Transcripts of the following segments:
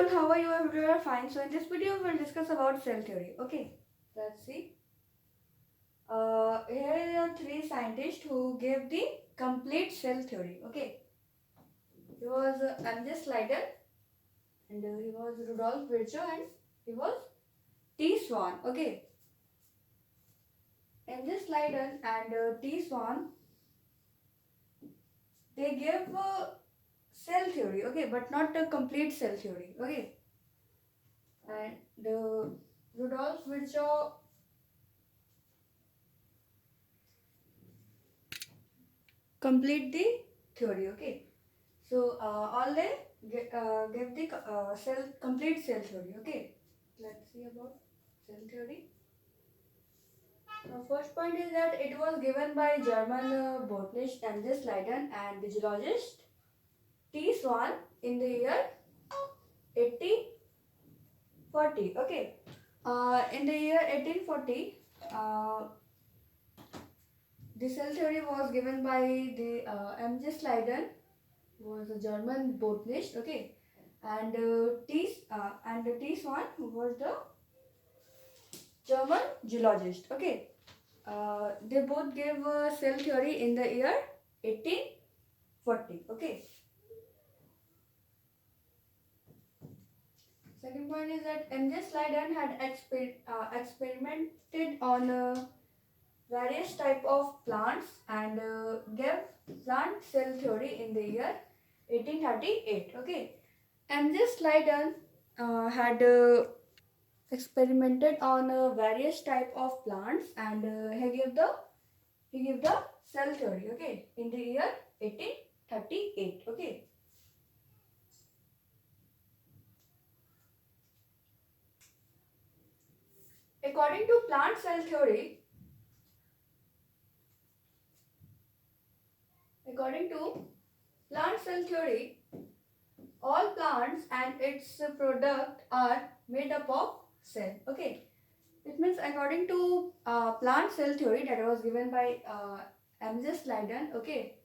everyone, how are you? I hope you are fine. So in this video we'll discuss about cell theory. Okay, let's see. Here are three scientists who gave the complete cell theory. Okay, he was M.J. Slider, and he was Rudolf Virchow, and he was T. Swan. Okay, M.J. Slider and T. Swan, they gave cell theory. Okay, but not a complete cell theory. Okay, and Rudolf Virchow complete the theory. Okay, so all they give the complete cell theory. Okay, let's see about cell theory. First point is that it was given by German botanist Angus Leiden and the zoologist T. Swan in the year 1840. Okay, in the year 1840, the cell theory was given by the M.J. Leiden, who was a German botanist. Okay, and T. Swan, who was the German geologist. Okay, they both gave cell theory in the year 1840. Okay. Second point is that M.J. Leiden had experimented on various type of plants and gave plant cell theory in the year 1838. Okay, M.J. Leiden had experimented on various type of plants and he gave the cell theory. Okay, in the year 1838. Okay. According to plant cell theory, all plants and its product are made up of cell. Okay, it means according to plant cell theory that was given by M.J. Leiden. Okay,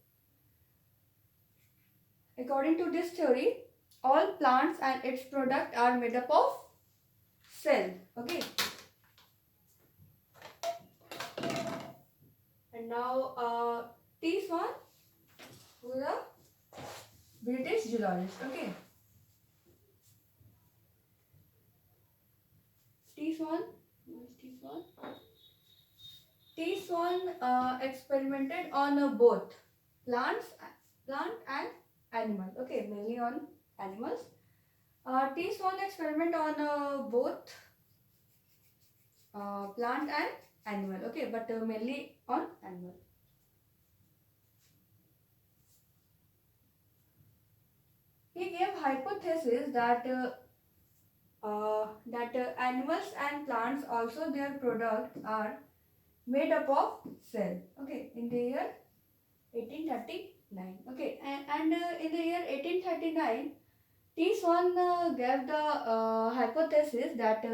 according to this theory, all plants and its product are made up of cell. Okay, and now T. Swan, who is a British geologist. Okay, T. Swan, who is T. Swan? T. Swan experimented on both plant and animal. Okay, mainly on animals. T. Swan experiment on both plant and animal. Okay, but mainly on animal. He gave hypothesis that animals and plants also their products are made up of cell. Okay, in the year 1839. Okay, and in the year 1839, T. Swan gave the hypothesis that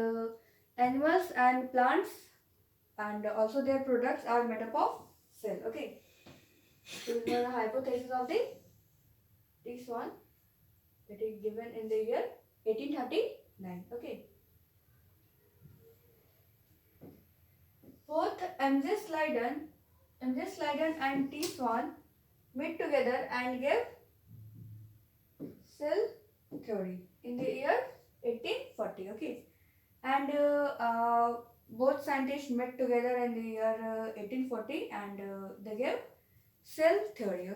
animals and plants and also their products are made up of cell. Okay, this was the hypothesis of the T. Swan that is given in the year 1839. Okay, both M.J. Leiden and T. Swan met together and gave cell theory in the year 1840. Okay, and both scientists met together in the year 1840 and they gave cell theory.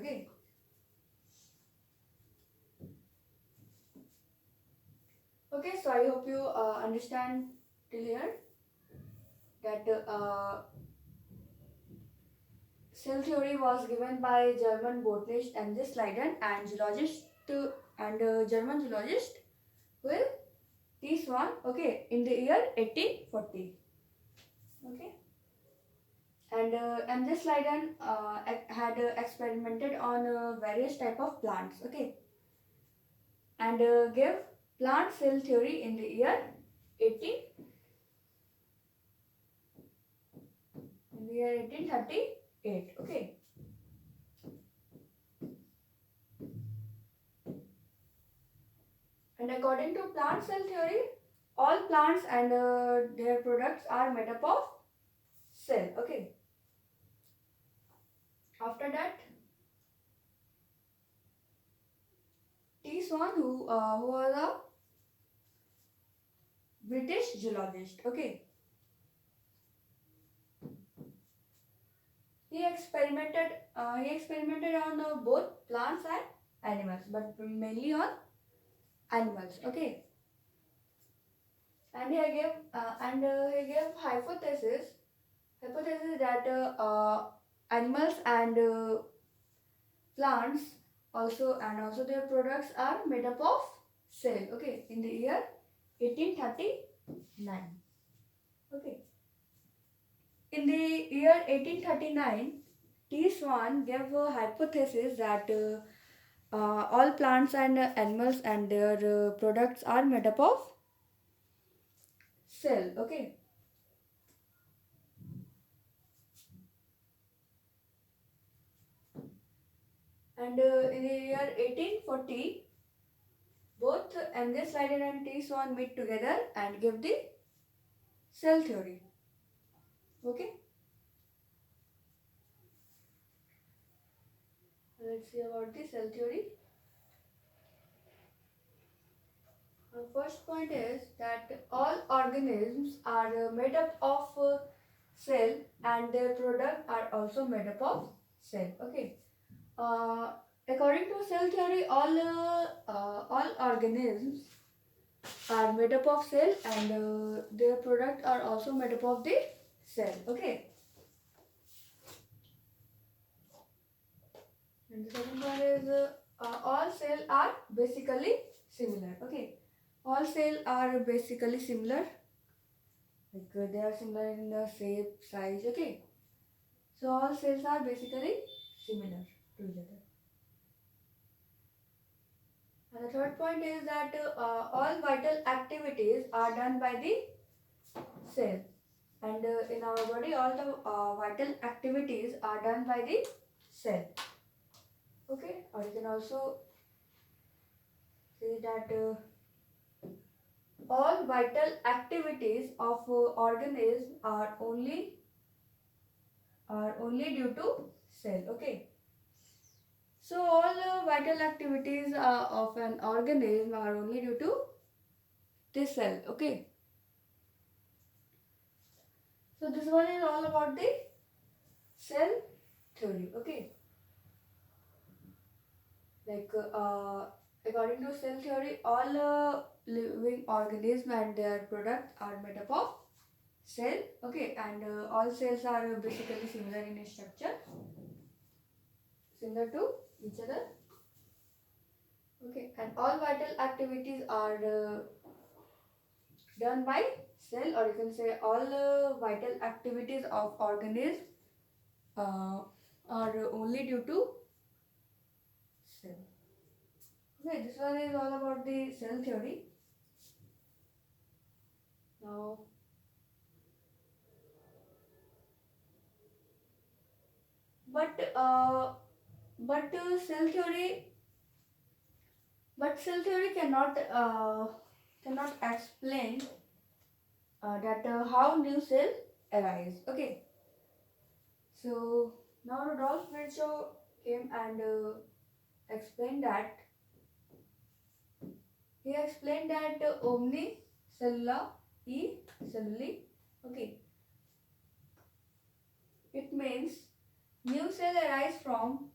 Okay, so I hope you understand till here that cell theory was given by German botanist M.J. Leiden and German geologist Will T. Swan. Okay, in the year 1840. Okay, and M.J. Leiden had experimented on various type of plants. Okay, and gave plant cell theory in the year 1838. Okay. And according to plant cell theory, all plants and their products are made up of cell. Okay. After that, T. Swan, who was a British zoologist. Okay. He experimented on both plants and animals, but mainly on animals. Okay. And he gave hypothesis that animals and plants also their products are made up of cell. Okay, in the year 1839. Okay, in the year 1839, T. Swan gave a hypothesis that all plants and animals and their products are made up of cell. Okay, and in the year 1840, both Angus Ryder and T. Swan meet together and give the cell theory. Okay, let's see about the cell theory. First point is that all organisms are made up of cell and their product are also made up of cell. Okay. Uh, According to cell theory, all organisms are made up of cell and their product are also made up of the cell. Okay. And the second one is all cells are basically similar. Okay. All cells are basically similar. Like they are similar in the shape, size. Okay. So all cells are basically similar to each other. And the third point is that all vital activities are done by the cell. And in our body, all the vital activities are done by the cell. Okay. Or you can also say that all vital activities of organism are only due to cell. Okay. So all vital activities of an organism are only due to this cell. Okay. So this one is all about the cell theory. Okay. Like according to cell theory, all living organisms and their products are made up of cell. Okay. And all cells are basically similar in structure, similar to each other. Okay. And all vital activities are done by cell, or you can say all vital activities of organism uh, are only due to cell. Okay, this one is all about the cell theory. Now, but uh, but cell theory, cannot explain that how new cell arise. Okay, so now Rudolf Virchow came and explained that he explained that omnicellula e celluli. Okay, it means new cell arise from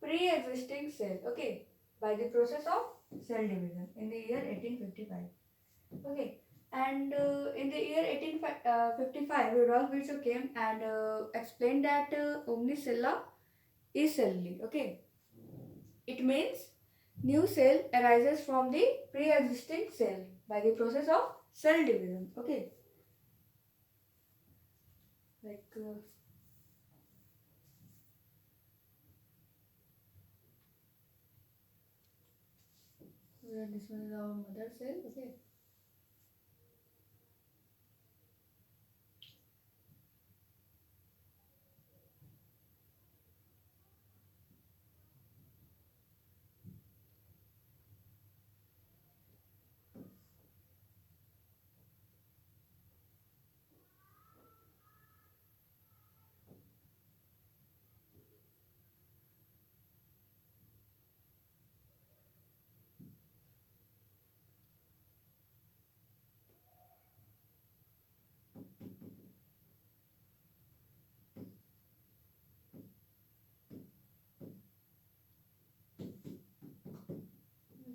pre-existing cell. Okay, by the process of cell division in the year 1855. Okay, and in the year 1855, Rudolf Virchow came and explained that omnicellula is celluli. Okay, it means new cell arises from the pre-existing cell by the process of cell division. Okay, like this one is our mother cell. Okay.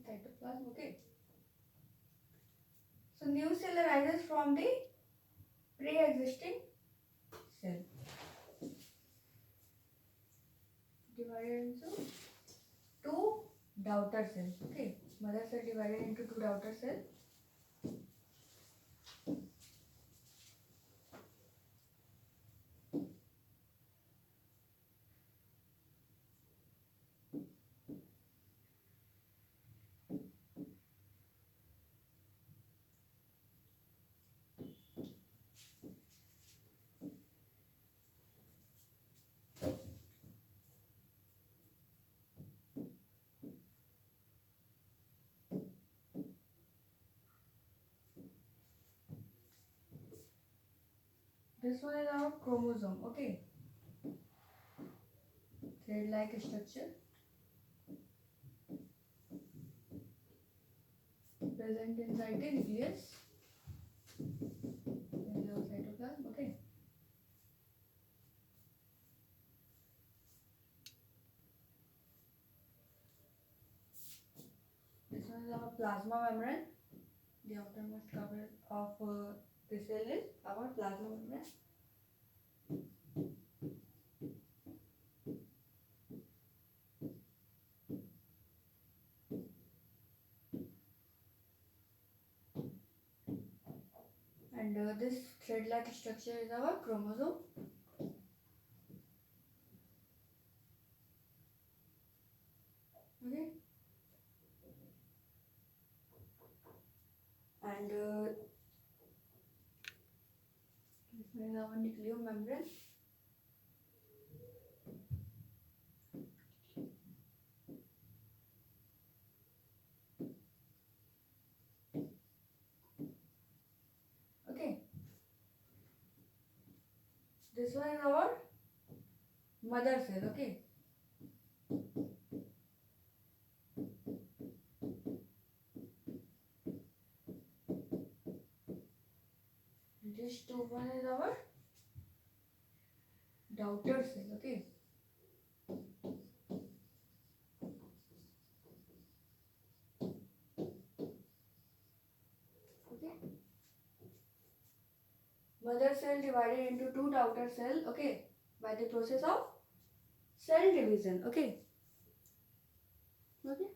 Cytoplasm. Okay. So new cell arises from the pre-existing cell, divided into two daughter cells. Okay, mother cell divided into two daughter cells. This one is our chromosome. Okay, thread-like structure present inside the nucleus. This is our cytoplasm. Okay. This one is our plasma membrane. The outermost cover of the cell is our plasma membrane. And this thread-like structure is our chromosome. Okay. And this is our nuclear membrane. Okay. This one is our mother cell. Okay. This two one is our daughter cell. Okay. Okay. Mother cell divided into two daughter cell. Okay. By the process of cell division. Okay. Okay.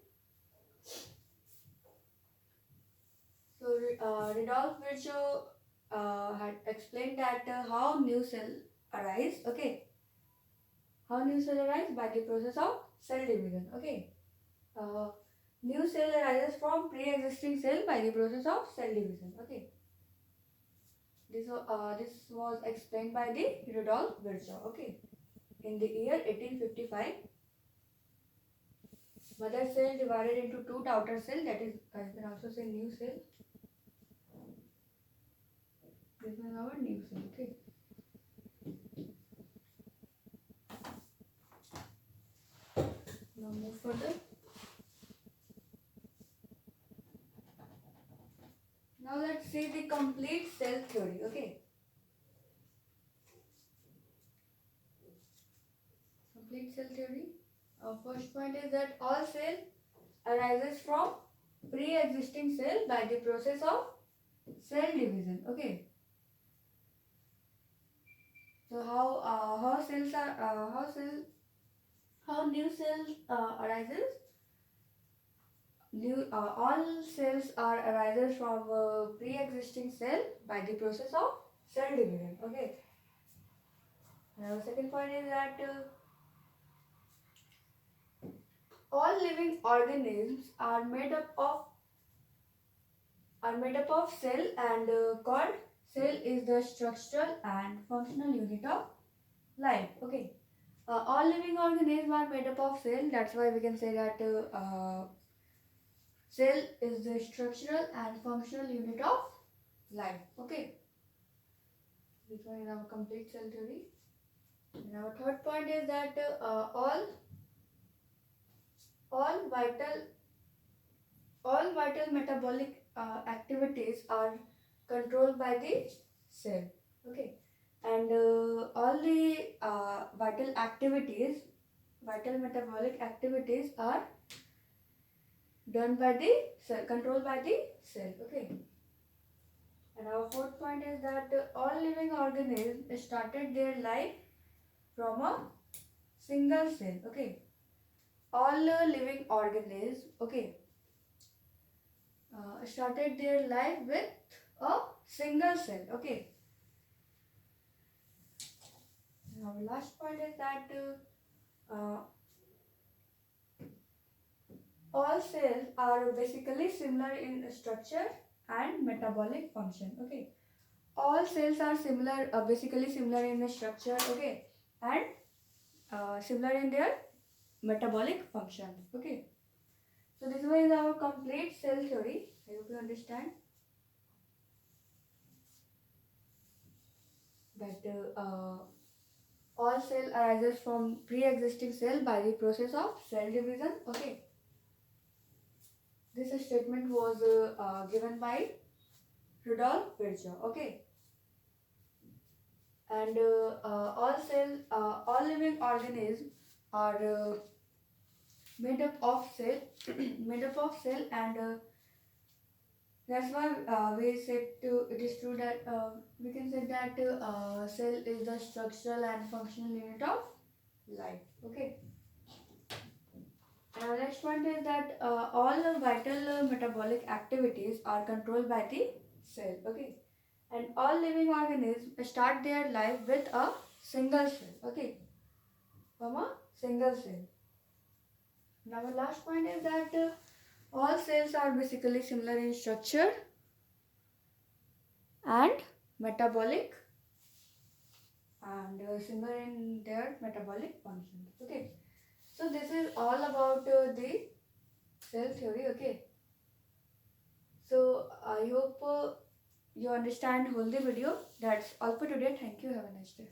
So Rudolf Virchow had explained that how new cell arise. Okay. How new cell arise? By the process of cell division. Okay. New cell arises from pre-existing cell by the process of cell division. Okay. This was explained by the Rudolf Virchow. Okay. In the year 1855, mother cell divided into two daughter cell. That is, I can also say new cell. This is our new cell. Okay. Now move further. Now let's see the complete cell theory. Okay. Complete cell theory. First point is that all cell arises from pre-existing cell by the process of cell division. Okay. So how cells are how new cell arises? All cells are arises from pre-existing cell by the process of cell division. Okay. Now second point is that all living organisms are made up of cell, and called cell is the structural and functional unit of life. Okay. All living organisms are made up of cell. That's why we can say that cell is the structural and functional unit of life. Okay. This one is our complete cell theory. And our third point is that all vital metabolic activities are controlled by the cell. Okay, and all the vital metabolic activities are done by the cell, controlled by the cell. Okay, and our fourth point is that all living organisms started their life from a single cell. Okay, all living organisms, okay, started their life with a single cell. Okay, now last point is that all cells are basically similar in structure and metabolic function. Okay, all cells are similar, basically similar in the structure. Okay, and similar in their metabolic function. Okay, so this was our complete cell theory. I hope you understand that all cell arises from pre-existing cell by the process of cell division. Okay, this statement was given by Rudolf Virchow. Okay, and all living organisms are made up of cell, made up of cell, and that's why we said to it is true that we can say that cell is the structural and functional unit of life. Okay. Next point is that all the vital metabolic activities are controlled by the cell. Okay, and all living organisms start their life with a single cell. Okay, from a single cell. Now the last point is that all cells are basically similar in structure and metabolic and similar in their metabolic functions. Okay, so this is all about the cell theory. Okay, so I hope you understand whole the video. That's all for today. Thank you. Have a nice day.